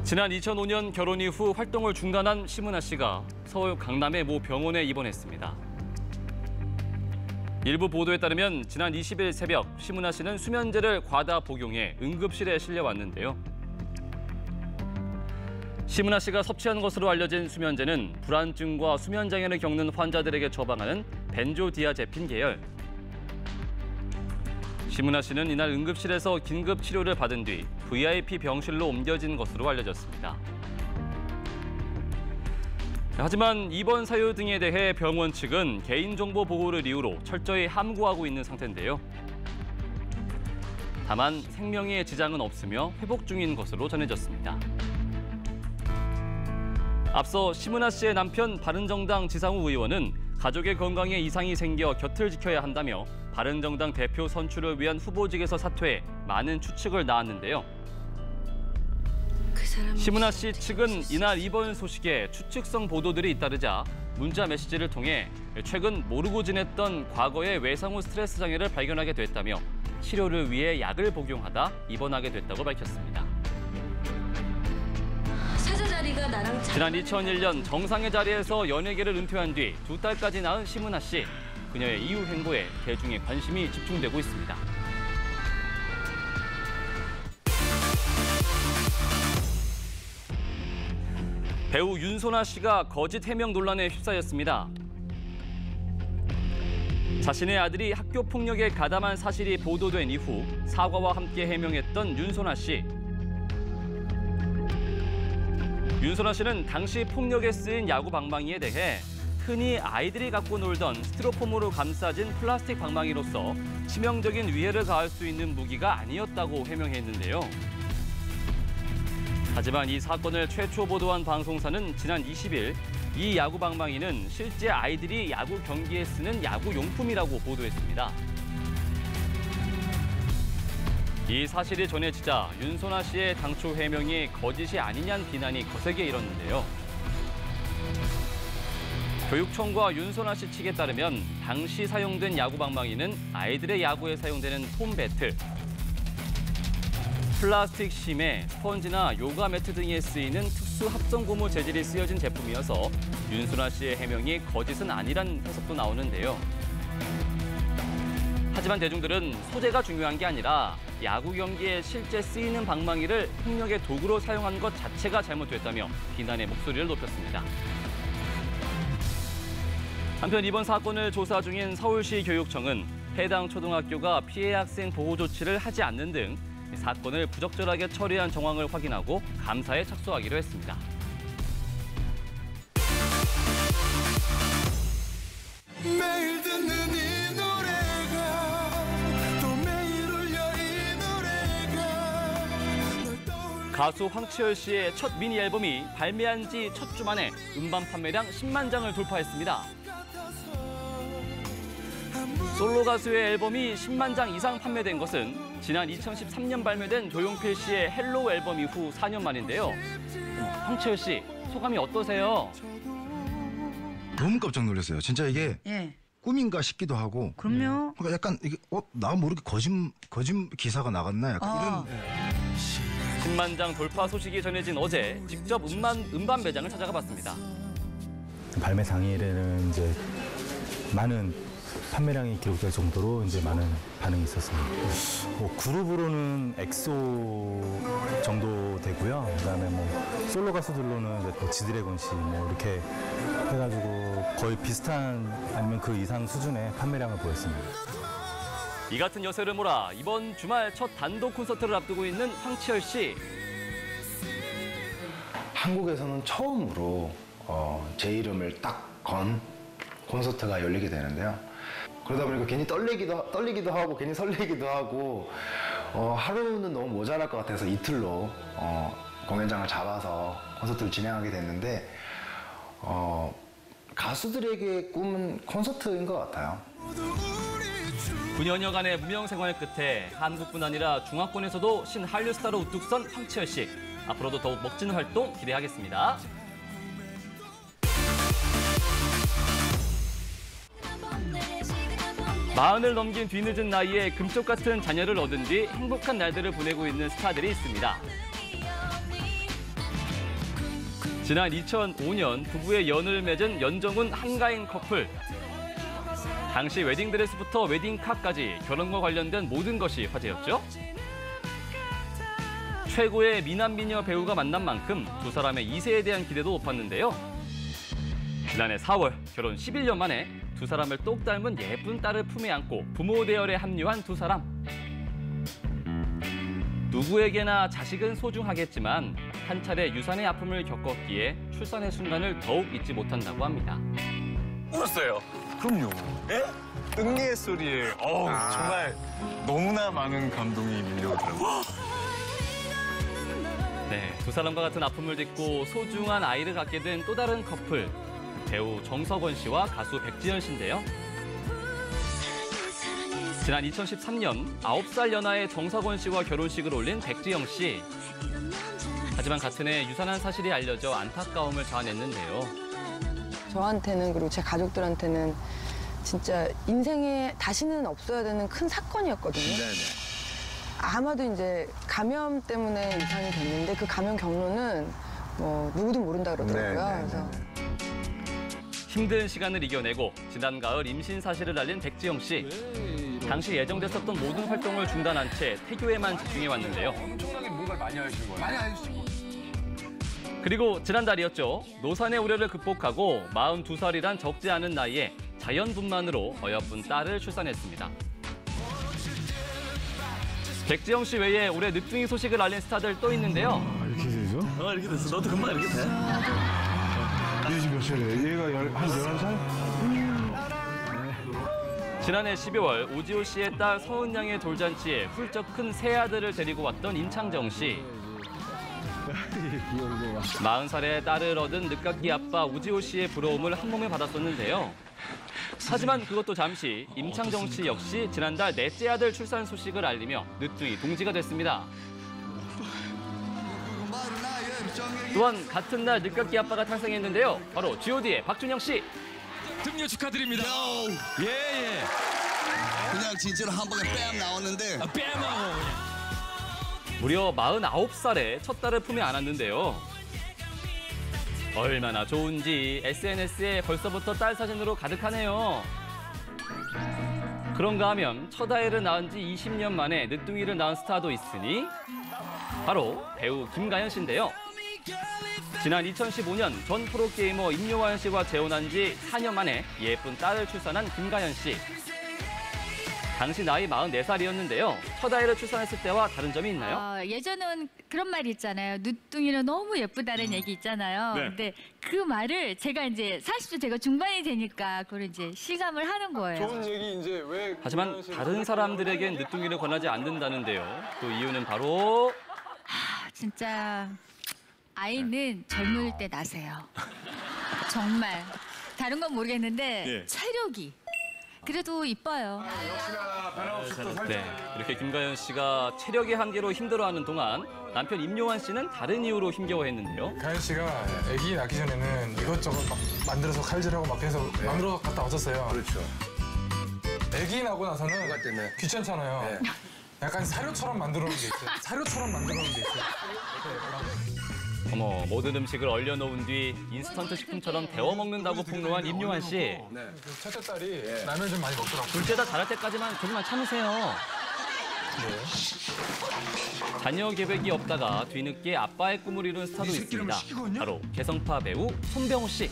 지난 2005년 결혼 이후 활동을 중단한 심은하 씨가 서울 강남의 모 병원에 입원했습니다. 일부 보도에 따르면 지난 20일 새벽 심은하 씨는 수면제를 과다 복용해 응급실에 실려왔는데요. 심은하 씨가 섭취한 것으로 알려진 수면제는 불안증과 수면장애를 겪는 환자들에게 처방하는 벤조디아제핀 계열. 심은하 씨는 이날 응급실에서 긴급 치료를 받은 뒤 VIP 병실로 옮겨진 것으로 알려졌습니다. 하지만 입원 사유 등에 대해 병원 측은 개인정보 보호를 이유로 철저히 함구하고 있는 상태인데요. 다만 생명에 지장은 없으며 회복 중인 것으로 전해졌습니다. 앞서 심은하 씨의 남편 바른정당 지상우 의원은 가족의 건강에 이상이 생겨 곁을 지켜야 한다며 바른정당 대표 선출을 위한 후보직에서 사퇴해 많은 추측을 낳았는데요. 심은하 씨 측은 이날 입원 소식에 추측성 보도들이 잇따르자 문자 메시지를 통해 최근 모르고 지냈던 과거의 외상후 스트레스 장애를 발견하게 됐다며 치료를 위해 약을 복용하다 입원하게 됐다고 밝혔습니다. 지난 2001년 정상의 자리에서 연예계를 은퇴한 뒤 2달까지 낳은 심은하 씨. 그녀의 이후 행보에 대중의 관심이 집중되고 있습니다. 배우 윤소나 씨가 거짓 해명 논란에 휩싸였습니다. 자신의 아들이 학교 폭력에 가담한 사실이 보도된 이후 사과와 함께 해명했던 윤소나 씨. 윤소나 씨는 당시 폭력에 쓰인 야구 방망이에 대해 흔히 아이들이 갖고 놀던 스티로폼으로 감싸진 플라스틱 방망이로서 치명적인 위해를 가할 수 있는 무기가 아니었다고 해명했는데요. 하지만 이 사건을 최초 보도한 방송사는 지난 20일 이 야구 방망이는 실제 아이들이 야구 경기에 쓰는 야구 용품이라고 보도했습니다. 이 사실이 전해지자 윤소나 씨의 당초 해명이 거짓이 아니냐는 비난이 거세게 일었는데요. 교육청과 윤소나 씨 측에 따르면 당시 사용된 야구 방망이는 아이들의 야구에 사용되는 폼 배트, 플라스틱 심에 스펀지나 요가 매트 등에 쓰이는 특수 합성 고무 재질이 쓰여진 제품이어서 윤소나 씨의 해명이 거짓은 아니란 해석도 나오는데요. 하지만 대중들은 소재가 중요한 게 아니라 야구 경기에 실제 쓰이는 방망이를 폭력의 도구로 사용한 것 자체가 잘못됐다며 비난의 목소리를 높였습니다. 한편 이번 사건을 조사 중인 서울시 교육청은 해당 초등학교가 피해 학생 보호 조치를 하지 않는 등 사건을 부적절하게 처리한 정황을 확인하고 감사에 착수하기로 했습니다. 매일 듣는 이 노래가 또 매일 울려 이 노래가 가수 황치열 씨의 첫 미니 앨범이 발매한 지 첫 주 만에 음반 판매량 10만 장을 돌파했습니다. 솔로 가수의 앨범이 10만 장 이상 판매된 것은 지난 2013년 발매된 조용필 씨의 헬로우 앨범 이후 4년 만인데요. 황치열 씨, 소감이 어떠세요? 너무 깜짝 놀랐어요. 진짜 이게 꿈인가 싶기도 하고. 그럼요. 그러니까 약간 이게 나 모르게 거짓 기사가 나갔나 약간 이런. 10만 장 돌파 소식이 전해진 어제 직접 음반 매장을 찾아가 봤습니다. 발매 당일에는 이제 많은 판매량이 기록될 정도로 이제 많은 반응이 있었습니다. 그룹으로는 엑소 정도 되고요. 그다음에 솔로 가수들로는 이제 지드래곤 씨 이렇게 해가지고 거의 비슷한 아니면 그 이상 수준의 판매량을 보였습니다. 이 같은 여세를 몰아 이번 주말 첫 단독 콘서트를 앞두고 있는 황치열 씨. 한국에서는 처음으로 제 이름을 딱 건 콘서트가 열리게 되는데요. 그러다 보니까 괜히 떨리기도 하고 괜히 설레기도 하고 하루는 너무 모자랄 것 같아서 이틀로 공연장을 잡아서 콘서트를 진행하게 됐는데 가수들에게 꿈은 콘서트인 것 같아요. 9년여간의 무명 생활 끝에 한국뿐 아니라 중화권에서도 신한류 스타로 우뚝 선 황치열 씨. 앞으로도 더욱 멋진 활동 기대하겠습니다. 40을 넘긴 뒤늦은 나이에 금쪽 같은 자녀를 얻은 뒤 행복한 날들을 보내고 있는 스타들이 있습니다. 지난 2005년 부부의 연을 맺은 연정훈 한가인 커플. 당시 웨딩드레스부터 웨딩카까지 결혼과 관련된 모든 것이 화제였죠. 최고의 미남미녀 배우가 만난 만큼 두 사람의 2세에 대한 기대도 높았는데요. 지난해 4월 결혼 11년 만에 두 사람을 똑 닮은 예쁜 딸을 품에 안고 부모 대열에 합류한 두 사람. 누구에게나 자식은 소중하겠지만 한 차례 유산의 아픔을 겪었기에 출산의 순간을 더욱 잊지 못한다고 합니다. 울었어요. 그럼요. 예? 응애 소리에 정말 너무나 많은 감동이 밀려오더라고요. 네, 두 사람과 같은 아픔을 딛고 소중한 아이를 갖게 된 또 다른 커플. 배우 정석원 씨와 가수 백지연 씨인데요. 지난 2013년 9살 연하의 정석원 씨와 결혼식을 올린 백지영 씨. 하지만 같은 해 유산한 사실이 알려져 안타까움을 자아냈는데요. 저한테는 그리고 제 가족들한테는 진짜 인생에 다시는 없어야 되는 큰 사건이었거든요. 아마도 이제 감염 때문에 유산이 됐는데 그 감염 경로는 뭐 누구도 모른다 그러더라고요. 그래서 힘든 시간을 이겨내고 지난 가을 임신 사실을 알린 백지영 씨. 당시 예정됐었던 모든 활동을 중단한 채 태교에만 집중해 왔는데요. 엄청나게 뭔가를 많이 하신 거예요. 많이 하시고. 그리고 지난달이었죠. 노산의 우려를 극복하고 42살이란 적지 않은 나이에 자연분만으로 어여쁜 딸을 출산했습니다. 백지영 씨 외에 올해 늦둥이 소식을 알린 스타들 또 있는데요. 이렇게 되죠? 이렇게 됐어. 너도 금방 이렇게 돼. 얘 지금 몇 살이에요? 얘가 한 11살? 지난해 12월 오지호 씨의 딸 서은 양의 돌잔치에 훌쩍 큰 새 아들을 데리고 왔던 임창정 씨. 40살의 딸을 얻은 늦깎이 아빠 오지호 씨의 부러움을 한 몸에 받았었는데요. 하지만 그것도 잠시 임창정 씨 역시 지난달 넷째 아들 출산 소식을 알리며 늦둥이 동지가 됐습니다. 또한 같은 날 늦깎이 아빠가 탄생했는데요. 바로 G.O.D의 박준영 씨. 등려 축하드립니다. 예. 그냥 진짜로 한 방에 뺨 나왔는데 뺨하고. 무려 49살에 첫 딸을 품에 안았는데요. 얼마나 좋은지 SNS에 벌써부터 딸 사진으로 가득하네요. 그런가 하면 첫 아이를 낳은 지 20년 만에 늦둥이를 낳은 스타도 있으니 바로 배우 김가연 씨인데요. 지난 2015년 전 프로게이머 임요환 씨와 재혼한 지 4년 만에 예쁜 딸을 출산한 김가연 씨. 당시 나이 44살이었는데요. 첫 아이를 출산했을 때와 다른 점이 있나요? 예전은 그런 말이 있잖아요. 늦둥이는 너무 예쁘다는 얘기 있잖아요. 네. 근데 그 말을 제가 이제 40대 제가 중반이 되니까 그걸 이제 실감을 하는 거예요. 좋은 얘기 이제 왜 하지만 다른 사람들에겐 늦둥이를 권하지 않는다는데요. 그 이유는 바로 진짜 아이는 젊을 때 나세요. 정말. 다른 건 모르겠는데 체력이. 그래도 이뻐요. 네, 이렇게 김가연 씨가 체력의 한계로 힘들어하는 동안 남편 임요환 씨는 다른 이유로 힘겨워했는데요. 가연 씨가 아기 낳기 전에는 이것저것 막 만들어서 칼질하고 막 해서 만들어 갖다 왔었어요. 그렇죠. 아기 낳고 나서는 귀찮잖아요. 약간 사료처럼 만들어 놓은 게 있어요. 사료처럼 만들어 놓은 게 있어요. 어머, 모든 음식을 얼려놓은 뒤 인스턴트 식품처럼 데워 먹는다고 폭로한 임요환 씨. 첫째 딸이 라면 좀 많이 먹더라고요. 둘째 다 자랄 때까지만 조금만 참으세요. 자녀 계획이 없다가 뒤늦게 아빠의 꿈을 이룬 스타도 있습니다. 바로 개성파 배우 손병호 씨.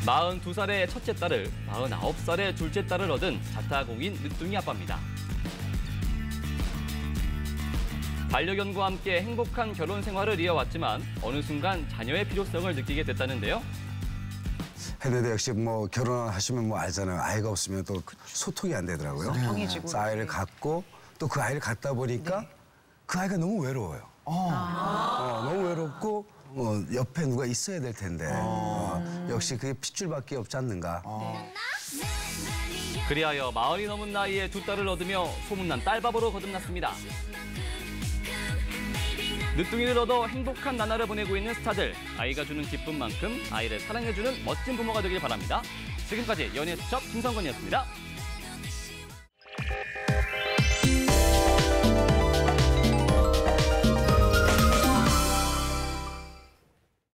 42살의 첫째 딸을 49살의 둘째 딸을 얻은 자타공인 늦둥이 아빠입니다. 반려견과 함께 행복한 결혼 생활을 이어왔지만 어느 순간 자녀의 필요성을 느끼게 됐다는데요. 근데 역시 뭐 결혼하시면 뭐 알잖아요. 아이가 없으면 또 소통이 안 되더라고요. 그래서 아이를 갖고 또 그 아이를 갖다 보니까 그 아이가 너무 외로워요. 너무 외롭고 옆에 누가 있어야 될 텐데 역시 그게 핏줄밖에 없지 않는가. 그리하여 40이 넘은 나이에 두 딸을 얻으며 소문난 딸바보로 거듭났습니다. 늦둥이를 얻어 행복한 나날을 보내고 있는 스타들. 아이가 주는 기쁨만큼 아이를 사랑해주는 멋진 부모가 되길 바랍니다. 지금까지 연예 수첩 김성건이었습니다.